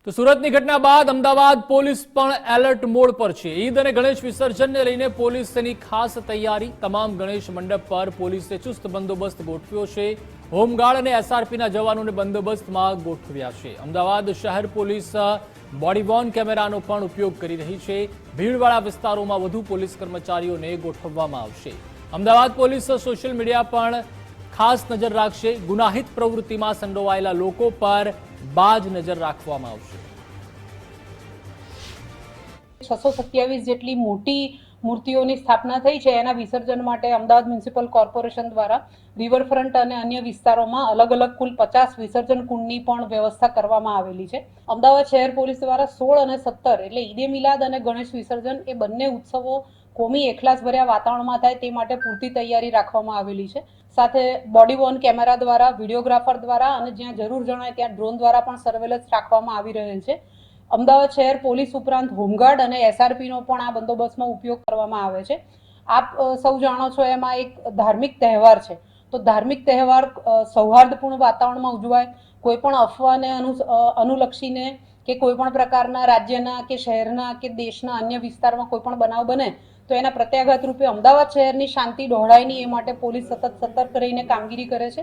તો સુરતની ઘટના બાદ અમદાવાદ પોલીસ પણ એલર્ટ મોડ પર છે। ઈદ અને ગણેશ વિસર્જનને લઈને પોલીસ તેની ખાસ તૈયારી। તમામ ગણેશ મંડપ પર પોલીસે ચુસ્ત બંદોબસ્ત ગોઠવ્યો છે। હોમગાર્ડ અને એસઆરપીના જવાનોને બંદોબસ્તમાં ગોઠવ્યા છે। અમદાવાદ શહેર પોલીસ બોડી વોર્ન કેમેરાનો પણ ઉપયોગ કરી રહી છે। ભીડવાળા વિસ્તારોમાં વધુ પોલીસ કર્મચારીઓને ગોઠવવામાં આવશે। અમદાવાદ પોલીસ સોશિયલ મીડિયા પણ ખાસ નજર રાખશે। ગુનાહિત પ્રવૃત્તિમાં સંડોવાયેલા લોકો પર બાજ નજર રાખવામાં આવશે। 627 જેટલી મોટી મૂર્તિઓની સ્થાપના થઈ છે। એના વિસર્જન માટે અમદાવાદ મ્યુનિસિપલ કોર્પોરેશન દ્વારા રિવરફ્રન્ટ અને અન્ય વિસ્તારોમાં અલગ અલગ કુલ 50 વિસર્જન કુંડની પણ વ્યવસ્થા કરવામાં આવેલી છે। અમદાવાદ શહેર પોલીસ દ્વારા 16 અને 17 એટલે ઈદે મિલાદ અને ગણેશ વિસર્જન એ બંને ઉત્સવો કોમી એકલાસભર્યા વાતાવરણમાં થાય તે માટે પૂરતી તૈયારી રાખવામાં આવેલી છે। સાથે બોડી વોર્ન કેમેરા દ્વારા, વિડીયોગ્રાફર દ્વારા અને જ્યાં જરૂર જણાય ત્યાં ડ્રોન દ્વારા પણ સર્વેલન્સ રાખવામાં આવી રહેલ છે। અમદાવાદ શહેર પોલીસ ઉપરાંત હોમગાર્ડ અને એસઆરપીનો પણ આ બંદોબસ્તમાં ઉપયોગ કરવામાં આવે છે। આપ સૌ જાણો છો એમાં એક ધાર્મિક તહેવાર છે, તો ધાર્મિક તહેવાર સૌહાર્દપૂર્ણ વાતાવરણમાં ઉજવાય, કોઈ પણ અફવાને અનુલક્ષીને કે કોઈ પણ પ્રકારના રાજ્યના કે શહેરના કે દેશના અન્ય વિસ્તારમાં કોઈ પણ બનાવ બને તો એના પ્રત્યાઘાત રૂપે અમદાવાદ શહેરની શાંતિ ડહોળાય નહીં એ માટે પોલીસ સતત સતર્ક રહીને કામગીરી કરે છે।